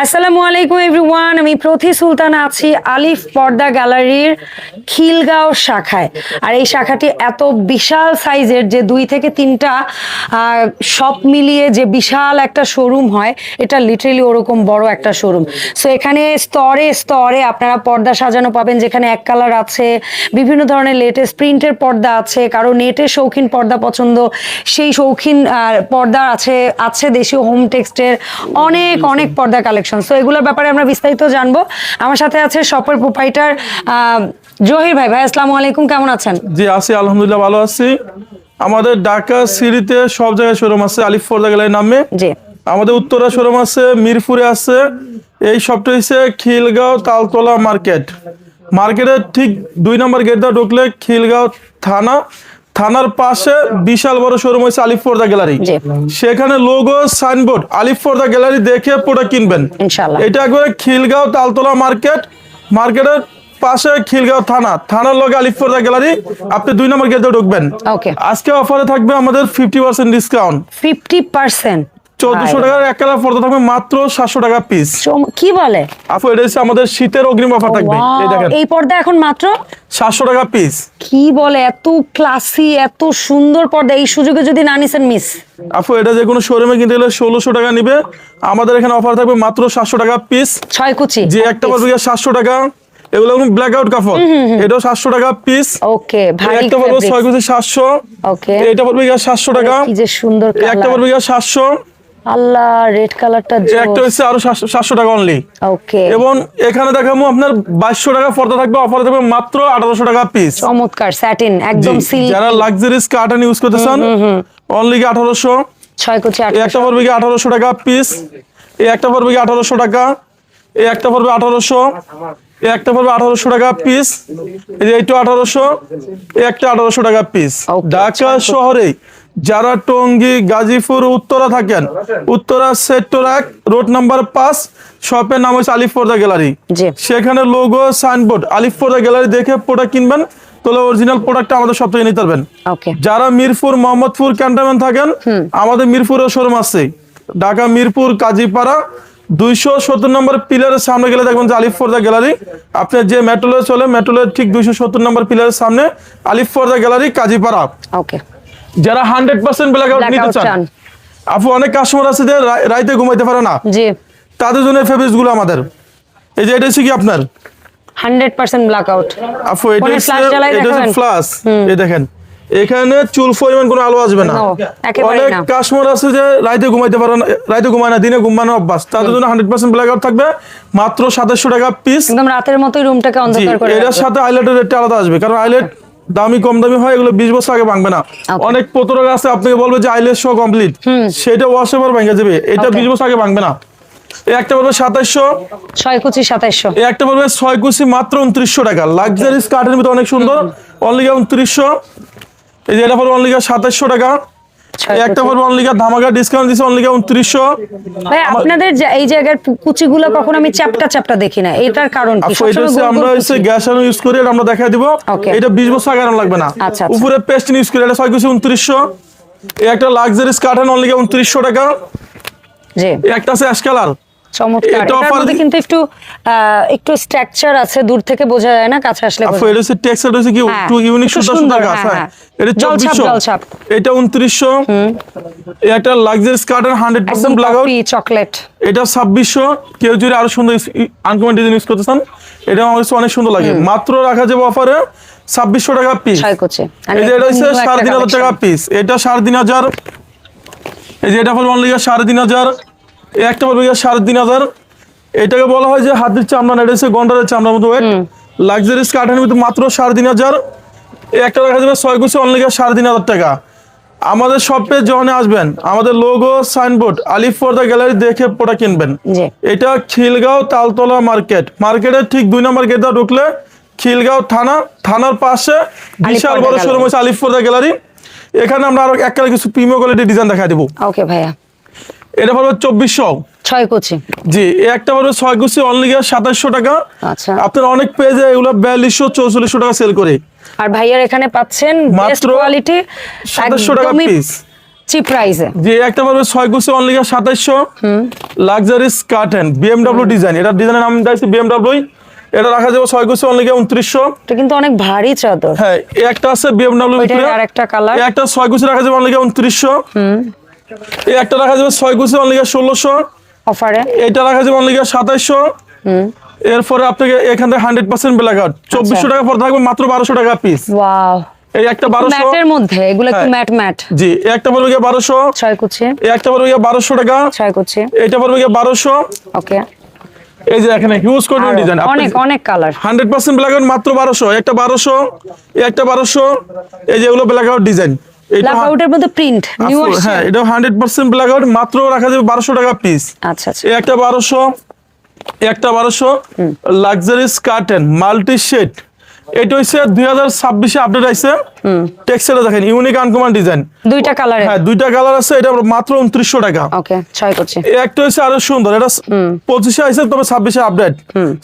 আসসালামু আলাইকুম এভরিওয়ান, আমি প্রতি সুলতান আছি আলিফ পর্দা গ্যালারির খিলগাঁও শাখায়। আর এই শাখাটি এত বিশাল সাইজের যে 2 থেকে 3টা সব মিলিয়ে যে বিশাল একটা শোরুম হয়, এটা লিটারেলি ওরকম বড় একটা শোরুম। সো এখানে স্তরে স্তরে আপনারা পর্দা সাজানো পাবেন, যেখানে এক কালার আছে, বিভিন্ন ধরনের লেটেস্ট প্রিন্টের পর্দা আছে, কারো নেটের শৌখিন পর্দা পছন্দ সেই শৌখিন পর্দা আছে, আছে দেশীয় হোম টেক্সটের অনেক অনেক পর্দা কালেকশন। সো এগুলোর ব্যাপারে আমরা বিস্তারিত জানবো। আমার সাথে আছে শপের প্রোপাইটার জহির ভাই। ভাই আসসালামু আলাইকুম, কেমন আছেন? জি আছি, আলহামদুলিল্লাহ ভালো আছি। আমাদের ঢাকা সিটিতে সব জায়গায় শোরুম আছে আলিফ পর্দা গ্যালারির নামে। জি, আমাদের উত্তরা শোরুম আছে, মিরপুরে আছে। এই শপটা হচ্ছে খিলগাঁও তালতলা মার্কেটের ঠিক 2 নম্বর গেট দিয়ে ঢুকলে খিলগাঁও থানার পাশে বিশাল বড় শোরুম হয়েছে আলিফ পর্দা গ্যালারি। সেখানে লোগো সাইনবোর্ড আলিফ পর্দা গ্যালারি দেখে প্রোডাক্ট কিনবেন ইনশাআল্লাহ। এটা একবারে খিলগাঁও তালতলা মার্কেটের পাশে খিলগাঁও থানার লগে আলিফ পর্দা গ্যালারি। আপনি 2 নম্বর গেটে ঢুকবেন। ওকে, আজকে অফারে থাকবে আমাদের 50% ডিসকাউন্ট। 50%? 1400 টাকার এক কালার পর্দা থাকবে মাত্র 700 টাকা পিস। কি বলে আপু, এটা হচ্ছে আমাদের শীতের অগ্রিম অফার থাকবে। এই দেখেন, এই পর্দা এখন মাত্র 700 টাকা পিস। কি বলে, এত ক্লাসি এত সুন্দর পর্দা, এই সুযোগে যদি না নিছেন মিস। আপু, এটা যে কোনো শোরুমে কিনতে গেলে 1600 টাকা নিবে, আমাদের এখানে অফার থাকবে মাত্র 700 টাকা পিস। 6 কুচি যে একটা পড়বে 700 টাকা। এগুলো ব্ল্যাক আউট কাপড়, এটাও 700 টাকা পিস। ওকে, ভারী একটা পড়বে 6 কুচি 700। ওকে, এটা পড়বে 700 টাকা। কি যে সুন্দর একটা কালার, পড়বে 700। আল্লাহ রেড কালারটা একটা হচ্ছে আরো 700 টাকা অনলি। ওকে, এবং এখানে দেখাবো আপনার 2200 টাকা পর্দা থাকবে, অফার থাকবে মাত্র 1800 টাকা পিস। চমৎকার স্যাটিন একদম সিল্ক। যারা লাক্সারিস কার্টন ইউজ করতে চান অনলি 1800। 6 কুচি একটা পড়বে 1800 টাকা পিস। এই একটা পড়বে 1800 টাকা। এই একটা পড়বে 1800। এই একটা পড়বে 1800 টাকা পিস। এই যে এইটা 1800। এই একটা 1800 টাকা পিস। ঢাকা শহরে যারা টঙ্গী, গাজীপুর, উত্তরা থাকেন, উত্তরা সেক্টর 1 রোড নাম্বার 5, শপের নাম হচ্ছে আলিফ পর্দা গ্যালারি। সেখানে লোগো সাইনবোর্ড আলিফ পর্দা গ্যালারি দেখে প্রোডাক্ট কিনবেন, তাহলে অরিজিনাল প্রোডাক্টটা আমাদের সব থেকে নিতে পারবেন। যারা মিরপুর, মোহাম্মদপুর ক্যান্টনমেন্ট থাকেন, আমাদের মিরপুরের শোরুম আছে। ঢাকা মিরপুর কাজীপাড়া 270 নম্বর পিলারের সামনে গেলে দেখবেন যে আলিফ পর্দা গ্যালারি। আপনি যে মেট্রোলে চলে, মেট্রোলের ঠিক 270 নম্বর পিলারের সামনে আলিফ পর্দা গ্যালারি কাজীপাড়া। ওকে, যারা 100% ব্ল্যাক আউট নিতে চান, আপু অনেক কাস্টমার আছে যে রাইতে ঘুমাইতে পারে না, জি, তাদের জন্য ফেব্রিক্স গুলো আমাদের। এই যে এটা হচ্ছে কি আপনার 100% ব্ল্যাক আউট। আপু এটা হচ্ছে ফ্ল্যাশ। এই দেখেন, এখানে চুল পরিমাণ কোনো আলো আসবে না। অনেক কাস্টমার আছে যে রাইতে ঘুমাইতে পারে না, রাইতে ঘুমায় না, দিনে ঘুমানো অভ্যাস, তাদের জন্য 100% ব্ল্যাক আউট থাকবে মাত্র 2700 টাকা পিস। একদম রাতের মতোই রুমটাকে অন্ধকার করে রাখবে। এর সাথে হাইলাইটের রেটটা আলাদা আসবে, কারণ হাইলাইট দামি কম দামি হয়, এগুলো 20 বছর আগে ভাঙবে না। অনেক প্রতারক আছে আপনাকে বলবে যে আইলেট শো কমপ্লিট, সেটা ওয়াশেবার ভেঙে যাবে, এটা 20 বছর আগে ভাঙবে না। এই একটা বলবে 2700। 6 কুচি 2700। এই একটা বলবে 6 কুচি মাত্র 2900 টাকা। লাক্সারিস কার্টের ভিতরে অনেক সুন্দর, অনলি 2900। এই যে এটা পড়বে অনলি 2700 টাকা। একটা পড়বে অনলি ধামাকা ডিসকাউন্ট দিছে অনলি 2900। ভাই আপনাদের এই জায়গার কুচিগুলো কখনো আমি চ্যাপটা দেখি না, এটার কারণ কি? আমরা হচ্ছে গ্যাস আয়রন ইউজ করি, আমরা দেখাই দিব। এটা 20 বছর আগে আয়রন লাগবে না। উপরে পেস্ট ইউজ করি, এটা 6 কুচি 2900। এই একটা লাক্সারিস কার্টন অনলি 2900 টাকা। জি, একটা আছে অ্যাশ কালার, চমৎকার। এটার মধ্যে কিন্তু একটু স্ট্রাকচার আছে, দূর থেকে বোঝা যায় না, কাছে আসলে বোঝা যায়। এটা হচ্ছে টেক্সচার হচ্ছে কি একটু ইউনিক সুন্দর কাজ। হ্যাঁ, এটা 2400। এটা 2900। এই একটা লাক্সারিস কার্টন 100% ব্ল্যাক আউট চকলেট, এটা 2600। কেউ যদি আরো সুন্দর আনকমন ডিজাইন ইউজ করতে চান, এটা আমার কাছে অনেক সুন্দর লাগে। মাত্র রাখা যাবে অফারে 2600 টাকা পিস। এই যে এটা হচ্ছে 3500 টাকা পিস। এটা 3500। এই যে এটা পড়বে অনলি 3500। এই একটা পড়বে 3500। এটাকে বলা হয় যে হাতির চামড়া, এটা হচ্ছে গন্ডারের চামড়ার মতো ওয়েট। লাক্সারিস কার্টনের ভিতরে মাত্র 3500। এই একটা রাখা যাবে 6 কুচি অনলি 3500 টাকা। আমাদের শপে যখন আসবেন, আমাদের লোগো সাইনবোর্ড আলিফ পর্দা গ্যালারি দেখে প্রোডাক্ট কিনবেন। এটা খিলগাঁও তালতলা মার্কেটের ঠিক 2 নম্বর গেটে ঢুকলে খিলগাঁও থানার পাশে বিশাল বড় শোরুম হচ্ছে আলিফ পর্দা গ্যালারি। এখানে আমরা আরো এক কালার কিছু প্রিমিয়াম কোয়ালিটির ডিজাইন দেখাই দেব। ওকে ভাইয়া, এটা পড়বে 2400। 6 কুচি, জি, একটা পড়বে 6 কুচি অনলি 2700 টাকা। আচ্ছা, আপনারা অনেক পেজে এগুলো 4200 4400 টাকা সেল করে, আর ভাইয়ার এখানে পাচ্ছেন বেস্ট কোয়ালিটি 2700 টাকা পিস। চিপ প্রাইসে। যে একটা পারবে 6 কুচি অনলি 2700। লাক্সারিস কার্টেন BMW ডিজাইন, এটা ডিজাইনের নাম দিয়েছে BMW। এটা রাখা যাবে 6 কুচি অনলি 2900। এটা কিন্তু অনেক ভারী চাদর। হ্যাঁ, একটা আছে BMW ভিতরে, আর একটা কালার, একটা 6 কুচি রাখা যাবে অনলি 2900। এই একটা রাখা যাবে 6 কুচি অনলি 1600 অফারে। এটা রাখা যাবে অনলি 2700। এরপরে আপনাকে এখান থেকে 100% ব্ল্যাক আউট 2400 টাকা পর থাকবে মাত্র 1200 টাকা পিস। ওয়াও, এই একটা 1200 ম্যাটের মধ্যে, এগুলো একটু ম্যাট ম্যাট। জি, এই একটা পড়বে 1200 6 কুচি। এই একটা পড়বে 1200 টাকা 6 কুচি। এটা পড়বে 1200। ওকে, এই যে এখানে হিউজ কোয়ান্টিটি ডিজাইন, অনেক অনেক কালার। 100% ব্ল্যাক আউট মাত্র 1200। একটা 1200, এই একটা 1200। এই যে এগুলো ব্ল্যাক আউট ডিজাইন, ব্ল্যাক আউটের মধ্যে প্রিন্ট নিউ আসছে। হ্যাঁ, এটা 100% ব্ল্যাক আউট মাত্র রাখা যাবে 1200 টাকা পিস। আচ্ছা আচ্ছা, এই একটা 1200, একটা 1200। লাক্সারিস কার্টেন মাল্টি শেড, এটা হচ্ছে 2026 এ আপডেট আইছে। টেক্সচারটা দেখেন, ইউনিক আনকমন ডিজাইন, দুইটা কালারে। হ্যাঁ দুইটা কালার আছে। এটা মাত্র 2900 টাকা। ওকে, 6 কুচি। এই একটা হচ্ছে আরো সুন্দর, এটা 25 এ আইছে, তবে 26 এ আপডেট।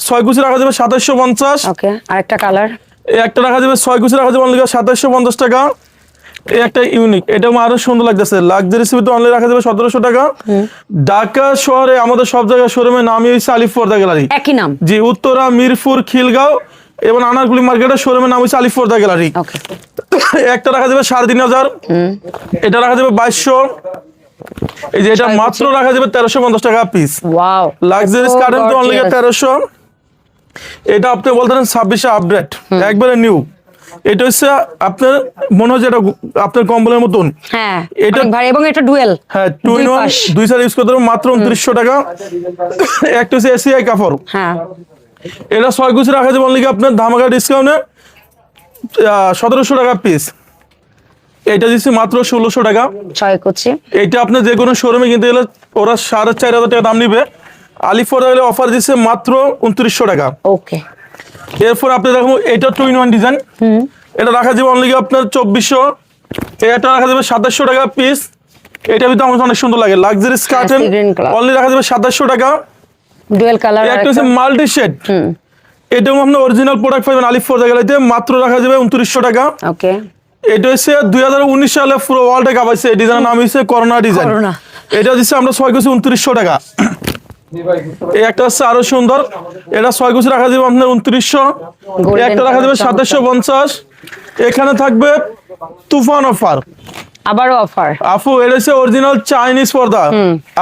6 কুচি রাখা যাবে 2750। ওকে, আরেকটা কালার। এই একটা রাখা যাবে 6 কুচি রাখা যাবে অনলি 2750 টাকা। এই একটা ইউনিক, এটা আরো সুন্দর লাগতেছে, লাক্সারি সিভিতে অনলি রাখা যাবে 1700 টাকা। ঢাকা শহরে আমাদের সব জায়গায় শোরুমের নামই হচ্ছে আলিফ পর্দা গ্যালারি। একই নাম। জি, উত্তরা, মিরপুর, খিলগাঁও এবং আনারকুলি মার্কেটের শোরুমের নাম হচ্ছে আলিফ পর্দা গ্যালারি। ওকে, একটা রাখা যাবে 3500। এটা রাখা যাবে 2200। এই যে এটা মাত্র রাখা যাবে 1350 টাকা পিস। ওয়াও, লাক্সারিস কার্টেন তো অনলি 1300। এটা আপনি বলতেন 26 এ আপডেট, একবারে নিউ। এটা হচ্ছে আপনার মনে হয় এটা আপনার কম্বলের মতন। হ্যাঁ, এটা অনেক ভারী এবং এটা ডুয়েল। হ্যাঁ, 2 in 1 দুই সাইড ইউজ করতে পারবেন মাত্র 2900 টাকা। একটা হচ্ছে এসিআই কাপড়, হ্যাঁ, এটা 6 কুচি রাখা যাবে অনলি আপনার ধামাকা ডিসকাউন্টে 1700 টাকা পিস। এটা দিচ্ছি মাত্র 1600 টাকা। 6 কুচি। এটা আপনি যে কোনো শোরুমে কিনতে গেলে ওরা 4500 টাকা দাম নিবে, আলিফ পর্দা গেলে অফার দিচ্ছে মাত্র 2900 টাকা। ওকে, এরপর আপনি দেখুন এটা 2 in 1 ডিজাইন, এটা রাখা যাবে অনলি আপনার 2400। এটা রাখা যাবে 2700 টাকা পিস। এটা ভিতরে আমার অনেক সুন্দর লাগে, লাক্সারিস কার্টেন অনলি রাখা যাবে 2700 টাকা। Dual colour. একটা হচ্ছে মাল্টি শেড, এটাও আপনি অরিজিনাল প্রোডাক্ট পাবেন আলিফ পর্দা গ্যালারিতে, মাত্র রাখা যাবে 2900 টাকা। ওকে, এটা হচ্ছে 2019 সালে পুরো ওয়ার্ল্ডে কাপাইছে, এই ডিজাইনের নাম হচ্ছে করোনা ডিজাইন। এটা দিচ্ছে আমরা 6 কুচি 2900 টাকা। এই একটা হচ্ছে আরো সুন্দর, এটা 6 কুচি রাখা যাবে আপনার 2900। একটা রাখা যাবে 2750। এখানে থাকবে তুফান অফার, আবারও অফার। আপু এটা হচ্ছে অরিজিনাল চাইনিজ পর্দা,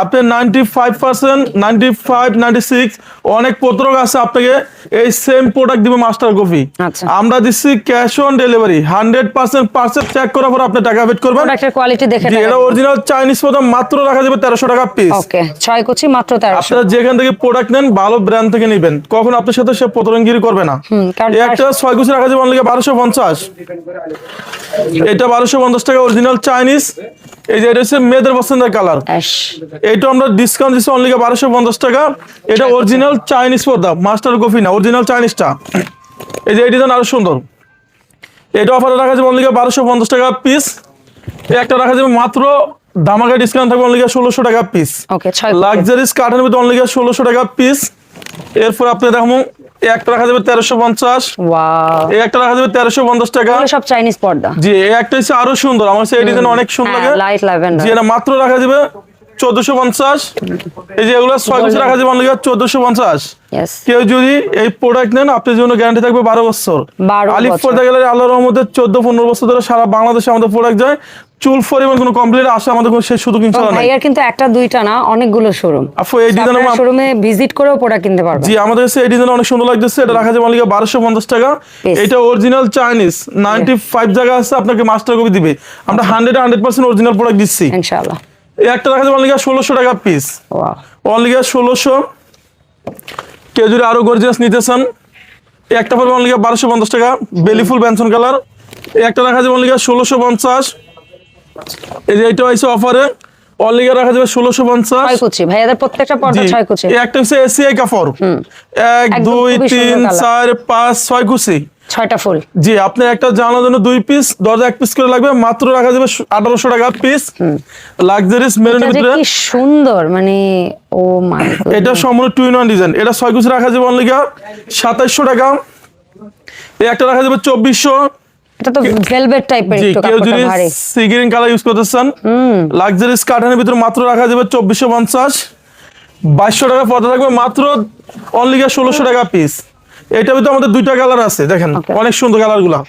আপনার 95%, 95, 96 অনেক পত্রক আছে, আপনাকে এই সেম প্রোডাক্ট দিবে মাস্টার কপি। আচ্ছা, আমরা দিচ্ছি cash on delivery, 100% parcel check করার পর আপনি টাকা পেড করবেন। প্রোডাক্টের কোয়ালিটি দেখে জি, এটা অরিজিনাল চাইনিজ পর্দা মাত্র রাখা যাবে 1300 টাকা পিস। ওকে, 6 কুচি মাত্র 1300। আপনারা যেখান থেকে প্রোডাক্ট নেন ভালো ব্র্যান্ড থেকে নেবেন, কখন আপনার সাথে সে প্রতারণাগিরি করবে না। এই একটা 6 কুচি রাখা যাবে অনলি 1250। এটা 1250 টাকা, অরিজিনাল চাইনিজ। এই যে এটা হচ্ছে মেয়েদের পছন্দের কালার, এইটা আমরা ডিসকাউন্ট দিচ্ছি অনলি 1250 টাকা। এটা অরিজিনাল চাইনিজ পর্দা, মাস্টার কপি না, অরিজিনাল চাইনিজটা। এই যে এই ডিজাইন আরো সুন্দর, এটা অফারে রাখা যাবে অনলি 1250 টাকা পিস। একটা রাখা যাবে মাত্র ধামাকা ডিসকাউন্ট থাকবে অনলি 1600 টাকা পিস। ওকে, লাক্সারিস কার্টেনের ভিতরে অনলি 1600 টাকা পিস। এরপর আপনি দেখুন একটা রাখা যাবে 1350। ওয়াও, এই একটা রাখা যাবে 1350 টাকা। এগুলো সব চাইনিজ পর্দা। জি, এই একটা হচ্ছে আরো সুন্দর, আমার কাছে এই ডিজাইন অনেক সুন্দর লাগে, লাইট ল্যাভেন্ডার। জি, এটা মাত্র রাখা যাবে 1450। এই যে এগুলো 6 কুচি রাখা যাবে অনলি 1450। यस, কেউ যদি এই প্রোডাক্ট নেন আপনার জন্য গ্যারান্টি থাকবে 12 বছর। 12 আলিফ বছর। পর্দা গ্যালারি আল্লাহর রহমতে 14-15 বছর ধরে সারা বাংলাদেশে আমাদের প্রোডাক্ট যায়, চুল পরিমাণ কোনো কমপ্লেন আসে আমাদের কোনো সেই সুযোগ ইনশাআল্লাহ নাই। ভাইয়ার কিন্তু একটা দুইটা না, অনেকগুলো শোরুম। আপু এই ডিজাইন শোরুমে ভিজিট করেও প্রোডাক্ট কিনতে পারবেন। জি, আমাদের কাছে এই ডিজাইন অনেক সুন্দর লাগতেছে, এটা রাখা যাবে অনলি 1250 টাকা। এটা অরিজিনাল চাইনিজ, 95 জায়গা আছে আপনাকে মাস্টার কপি দিবে, আমরা 100% অরিজিনাল প্রোডাক্ট দিচ্ছি ইনশাআল্লাহ। এই একটা রাখা যাবে অনলি 1600 টাকা পিস। Wow, only 1600। কেউ যদি আরো গর্জিয়াস নিতে চান এই একটা পড়বে অনলি 1250 টাকা, বেলিফুল বেনসন কালার। এই একটা রাখা যাবে অনলি 1650। এই যে এটা হইছে অফারে, অনলি রাখা যাবে 1650। 6 কুচি ভাইয়াদের প্রত্যেকটা পর্দা 6 কুচি। এই একটা হচ্ছে এসিআই কাপড়, 1 2 3 4 5 6 কুচি, 6টা ফুল। জি, আপনার একটা জানার জন্য 2 পিস, দরজা 1 পিস করে লাগবে, মাত্র রাখা যাবে 1800 টাকা পিস। লাক্সারিস মেরুনের ভিতরে কি সুন্দর, মানে ও মাই গড, এটা সম্পূর্ণ 2 in 1 ডিজাইন। এটা 6 কুচি রাখা যাবে অনলি 2700 টাকা। এই একটা রাখা যাবে 2400। এটা তো ভেলভেট টাইপের একটু কাপড়টা ভারী। সি গ্রিন কালার ইউজ করতেছেন, লাক্সারিয়াস কাটানের ভিতরে মাত্র রাখা যাবে 2450, 2200 টাকা পড়তে থাকবে মাত্র অনলি 1600 টাকা পিস। এটার ভিতরে আমাদের দুইটা কালার আছে, দেখেন অনেক সুন্দর কালার গুলা।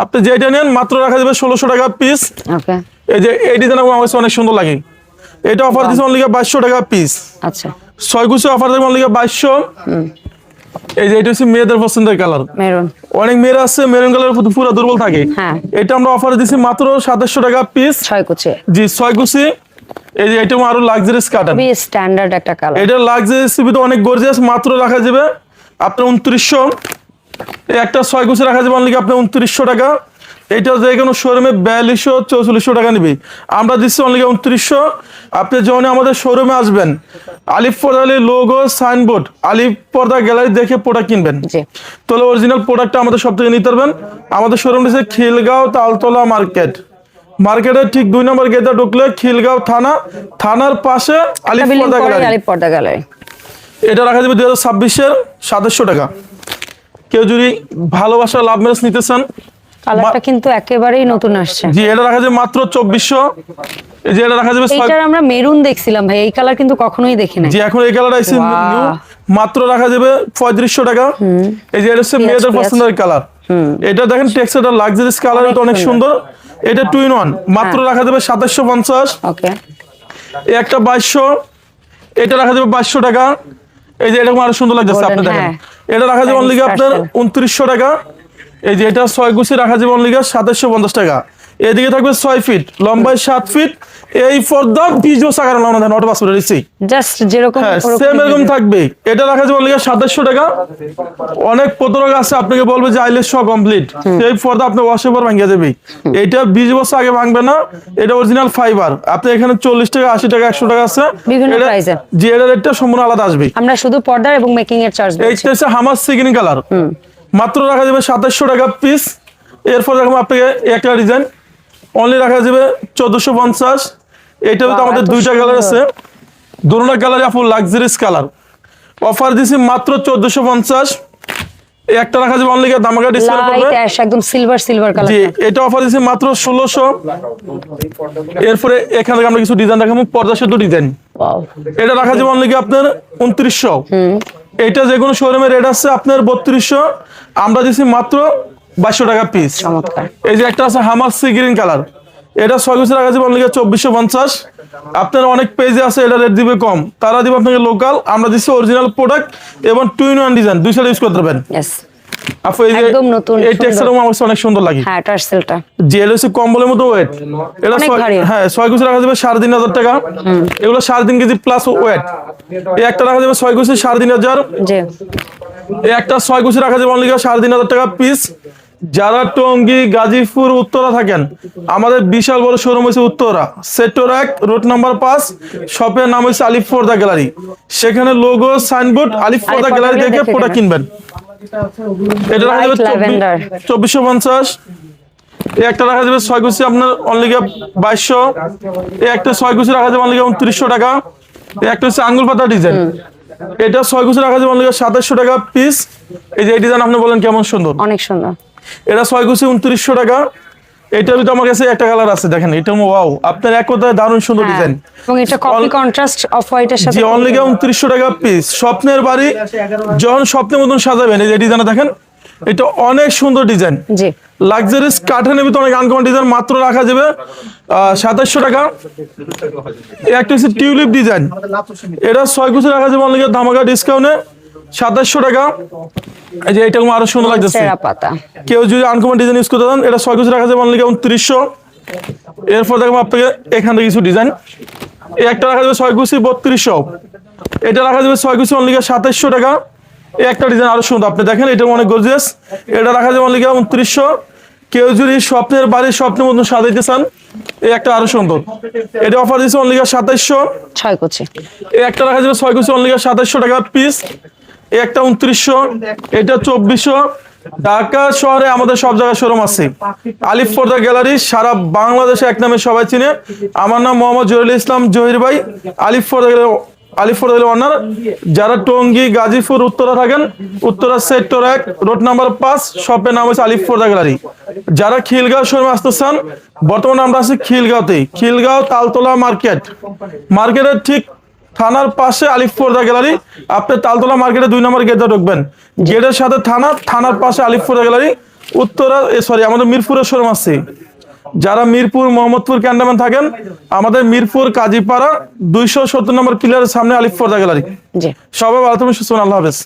আপনি যেটা নেন মাত্র রাখা যাবে 1600 টাকা পিস। এই যে এই ডিজাইন আমার কাছে অনেক সুন্দর লাগে, এটা অফার দিচ্ছে অনলি 2200 টাকা পিস। আচ্ছা, 6 গুছি অফার দেবো অনলি 2200। এই যে এটা হচ্ছে মেয়েদের পছন্দের কালার, মেরুন। অনেক মেয়েরা আছে মেরুন কালারের প্রতি পুরো দুর্বল থাকে, এটা আমরা অফারে দিচ্ছি মাত্র 2700 টাকা পিস। 6 গুছি, জি 6 গুছি। এই যে এটা আরো লাক্সারিয়াস কাটার, খুবই স্ট্যান্ডার্ড একটা কালার। এটা লাক্সারিয়াস ভিতরে অনেক গর্জিয়াস, মাত্র রাখা যাবে আপনার 2900। এই একটা 6 গুছি রাখা যাবে অনলি আপনার 2900 টাকা। এটা যে কোনো শোরুমে 4200 4400 টাকা নিবে, আমরা দিচ্ছি অনলি 2900। আপনি যখন আমাদের শোরুমে আসবেন, আলিফ পর্দা লোগো সাইনবোর্ড আলিফ পর্দা গ্যালারি দেখে প্রোডাক্ট কিনবেন, তাহলে অরিজিনাল প্রোডাক্টটা আমাদের সব থেকে নিতে পারবেন। আমাদের শোরুম হচ্ছে খিলগাঁও তালতলা মার্কেট, মার্কেটের ঠিক 2 নম্বর গেটে ঢুকলে খিলগাঁও থানা, থানার পাশে আলিফ পর্দা গ্যালারি। এটা রাখা যাবে 2026-এর 2700 টাকা। কেউ যদি ভালোবাসা লাভ ম্যারেজ নিতে চান, কালারটা কিন্তু একেবারেই নতুন আসছে, জি এটা রাখা যাবে মাত্র 2400। এই যে এটা রাখা যাবে, এইটার আমরা মেরুন দেখছিলাম ভাই, এই কালার কিন্তু কখনোই দেখি না, জি এখন এই কালার আইছে নিউ, মাত্র রাখা যাবে 3500 টাকা। এই যে এটা হচ্ছে মেয়েদের পছন্দের কালার, এটা দেখেন টেক্সচারটা লাক্সারিয়াস কালার, এটা অনেক সুন্দর। এটা 2 in 1, মাত্র রাখা যাবে 2750। ওকে, এই একটা 2200, এটা রাখা যাবে 2200 টাকা। এই যে এরকম আরো সুন্দর লাগছে আপনি দেখেন, এটা রাখা যাবে অনলি আপনার 2900 টাকা। এই যে এটা 6 গুছি রাখা যাবে অনলি 2750 টাকা। এদিকে থাকবে 6 ফিট লম্বায় 7 ফিট, এই পর্দা 20 বছর আকার লাগানো দেন, অটো পাসপোর্ট রিসি জাস্ট যেরকম সেম এরকম থাকবে। এটা রাখা যাবে অনলি 2700 টাকা। অনেক প্রতারক আছে আপনাকে বলবে যে আইলেস সব কমপ্লিট, সেই পর্দা আপনি ওয়াশে পর ভাঙিয়ে যাবে, এটা 20 বছর আগে ভাঙবে না, এটা অরিজিনাল ফাইবার। আপনি এখানে 40 টাকা 80 টাকা 100 টাকা আছে বিভিন্ন প্রাইসে, যে এর রেটটা সম্পূর্ণ আলাদা আসবে। আমরা শুধু পর্দা এবং মেকিং এর চার্জ বলছি। এইটা হচ্ছে হামার সিগিন কালার, মাত্র রাখা যাবে 2700 টাকা পিস। এরপর দেখো আপনাকে একটা ডিজাইন অনলি রাখা যাবে 1450। এইটার ভিতরে আমাদের দুইটা কালার আছে, দুটোটা কালারই আপু লাক্সারিয়াস কালার। অফার দিছি মাত্র 1450। এই একটা রাখা যাবে অনলি দামাকা ডিসকাউন্ট করবে, একদম সিলভার কালার, জি এটা অফার দিছি মাত্র 1600। এরপরে এখানে আমরা কিছু ডিজাইন দেখাবো, পর্দা সেদ্ধ ডিজাইন, এটা রাখা যাবে অনলি আপনার 2900। এটা যে কোনো শোরুমে রেট আছে আপনার 3200, আমরা দিছি মাত্র 2200 টাকা পিস। এই যে একটা আছে হামার সি গ্রিন কালার, এটা 6 গুছি রাখা যাবে অনলি 2450। আপনার অনেক পেজে আছে এটা রেট দিবে কম, তারা দিবে আপনাকে লোকাল, আমরা দিচ্ছি অরিজিনাল প্রোডাক্ট এবং 2 in 1 ডিজাইন, দুই সাইড ইউজ করতে পারবেন। আপু এই যে একদম নতুন, এই টেক্সচারটা আমার অনেক সুন্দর লাগে, হ্যাঁ টার্সেলটা যে এটা হচ্ছে কম্বলের মতো ওয়েট, এটা হ্যাঁ 6 গুছি রাখা যাবে 3500 টাকা। এগুলো 3.5 কেজি প্লাস ওয়েট। এই একটা রাখা যাবে 6 গুছি 3500, জি এই একটা 6 গুছি রাখা যাবে অনলি 3500 টাকা পিস। যারা টঙ্গী গাজীপুর উত্তরা থাকেন, আমাদের বিশাল বড় শোরুম হচ্ছে উত্তরা সেক্টর 1 রোড নাম্বার 5, শপের নাম হচ্ছে আলিফ পর্দা গ্যালারি, সেখানে লোগো সাইনবোর্ড আলিফ পর্দা গ্যালারি দেখে প্রোডাক্ট কিনবেন। এটা রাখা যাবে 2450। এই একটা রাখা যাবে 6 গুছি আপনার অনলি 2200। এই একটা 6 গুছি রাখা যাবে অনলি 2900 টাকা। এই একটা হচ্ছে আঙ্গুল পাতা ডিজাইন, এটা 6 গুছি রাখা যাবে অনলি 2700 টাকা পিস। এই যে এই ডিজাইন আপনি বলেন কেমন সুন্দর, অনেক সুন্দর। এটা 6 গুছি 2900 টাকা। এটার ভিতরে আমার কাছে একটা কালার আছে, দেখেন এটা ওয়াও, আপনার এক কথায় দারুণ সুন্দর ডিজাইন, এবং এটা কপি কন্ট্রাস্ট অফ হোয়াইটের সাথে, জি অনলি 2900 টাকা পিস। স্বপ্নের বাড়ি যখন স্বপ্নের মতন সাজাবেন, এই যে ডিজাইনটা দেখেন, এটা অনেক সুন্দর ডিজাইন, জি লাক্সারিয়াস কাঠানের ভিতরে অনেক আনকমন ডিজাইন, মাত্র রাখা যাবে 2700 টাকা। একটা হচ্ছে টিউলিপ ডিজাইন, এটা 6 গুছি রাখা যাবে অনলি ধামাকা ডিসকাউন্টে 2700 টাকা। এই যে এটা আরো সুন্দর লাগতেছে, কেউ যদি আনকমন ডিজাইন ইউজ করতে চান, এটা 6 গুছি রাখা যাবে অনলি 2900। এরপর দেখবো আপনাকে এখানে কিছু ডিজাইন, এই একটা রাখা যাবে 6 গুছি 3200, এটা রাখা যাবে 6 গুছি অনলি 2700 টাকা। এই একটা ডিজাইন আরো সুন্দর, আপনি দেখেন এটা অনেক গর্জিয়াস, এটা রাখা যাবে অনলি 2900। কেউ যদি স্বপ্নের বাড়ির স্বপ্নের মতন সাজাইতে চান, এই একটা আরো সুন্দর, এটা অফার দিচ্ছে অনলি 2700। 6 গুছি এই একটা রাখা যাবে 6 গুছি অনলি 2700 টাকা পিস। এই একটা 2900, এটা 2400। ঢাকা শহরে আমাদের সব জায়গায় শোরুম আছে, আলিফ পর্দা গ্যালারি সারা বাংলাদেশে এক নামে সবাই চিনে। আমার নাম মোহাম্মদ জহিরুল ইসলাম জহির ভাই, আলিফ পর্দা গ্যালারি আলিফ পর্দা গ্যালারি ওনার। যারা টঙ্গী গাজীপুর উত্তরা থাকেন, উত্তরা সেক্টর 1 রোড নাম্বার 5, শপের নাম হচ্ছে আলিফ পর্দা গ্যালারি। যারা খিলগাঁও শোরুমে আসতে চান, বর্তমানে আমরা আছি খিলগাঁওতেই, খিলগাঁও তালতলা মার্কেটের ঠিক থানার পাশে আলিফ পর্দা গ্যালারি। আপনি তালতলা মার্কেটে 2 নম্বর গেটে ঢুকবেন, গেটের সাথে থানার পাশে আলিফ পর্দা গ্যালারি। আমাদের মিরপুরের শোরুম আছে। যারা মিরপুর মোহাম্মদপুর ক্যান্টনমেন্ট থাকেন, আমাদের মিরপুর কাজীপাড়া 270 নম্বর ক্লিয়ারের সামনে আলিফ পর্দা গ্যালারি। সবাই ভালো থাকবেন, সুস্থ থাকবেন, আল্লাহ হাফেজ।